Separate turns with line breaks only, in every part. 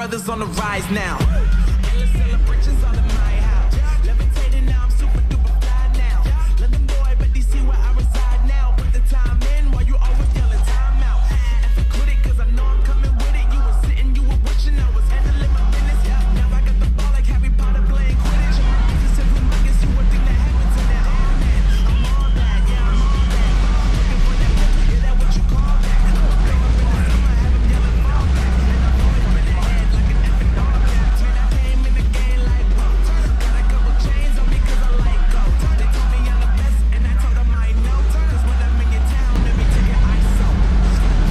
weather's on the rise now. Endless celebrations all in my house. Levitating now, I'm super duper fly now. London boy, but they see where I reside now. Put the time in while you always yelling time out. And for quit it, cause I know I'm coming with it. You were sitting, you were wishing I was handling my business. Now I got the ball like Harry Potter playing Quidditch. This is humongous, you would think that happened to that. Oh man, I'm on that, yeah, I'm on that. Looking for that whip, yeah, that what you call that. Blow up in the summer, have them yelling fall back. And I've always been ahead like an effing dog back. Man, I came in the game like whoa. Got a couple chains on me cause I like gold. They told me I'm the best and I told them I know. Cause when I'm in your town, let me take your ISO.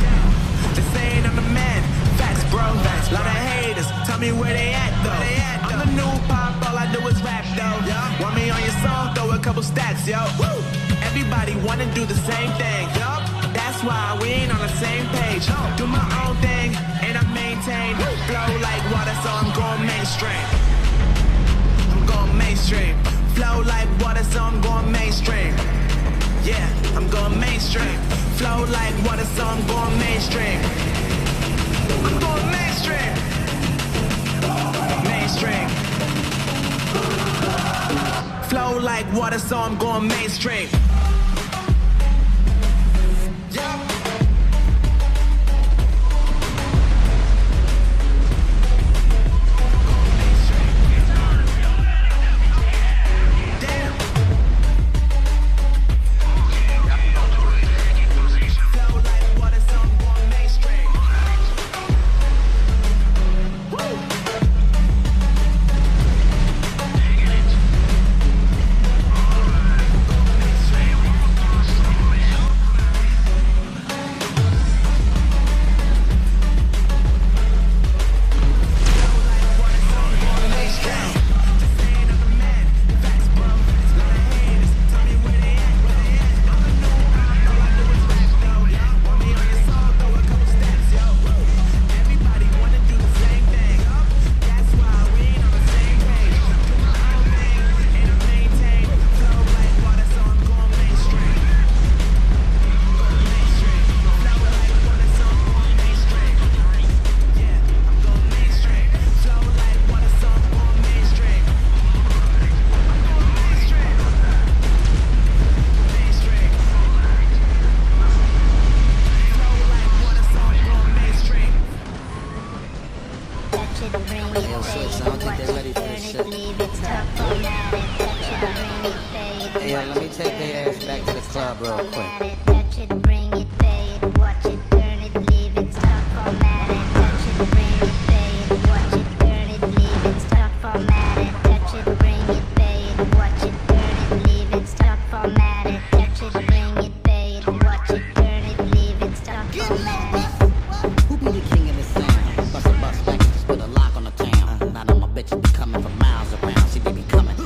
Yeah, they saying I'm the man. Facts, bro. Lot of haters, tell me where they at though. I'm the new pop, all I do is rap though. Want me on your song, throw a couple stats, yo. Everybody wanna do the same thing, that's why we ain't on the same page. Do my own thing, and I maintain. Flow like water, so I'm going mainstream. I'm going mainstream. Flow like water, so I'm going mainstream. Yeah, I'm going mainstream. Flow like water, so I'm going mainstream. I'm going mainstream. Mainstream. Flow like water, so I'm going mainstream.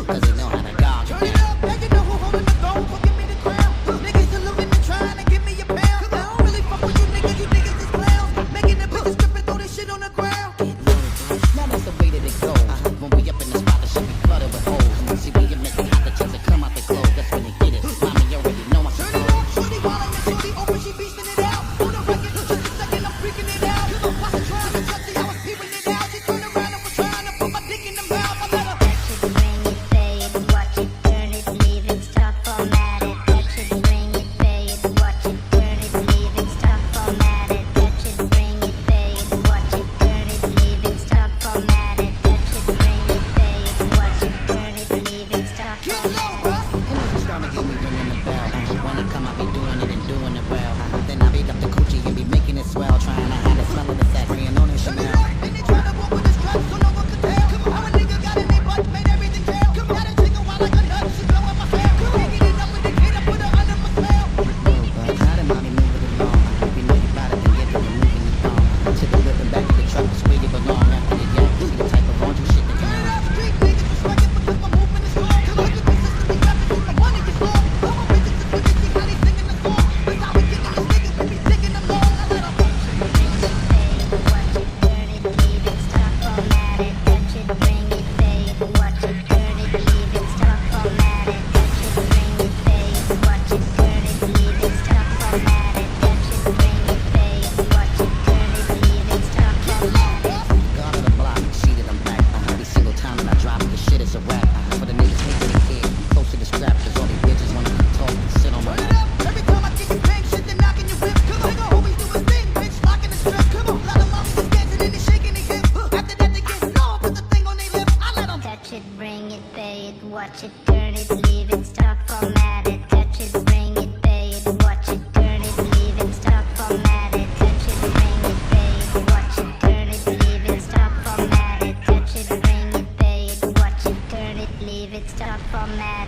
Cause they know how to dodge. You know who holding the throne, forgive me the crown. Niggas are looking and trying.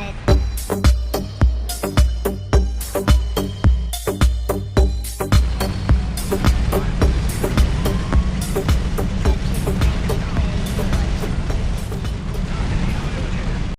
got it.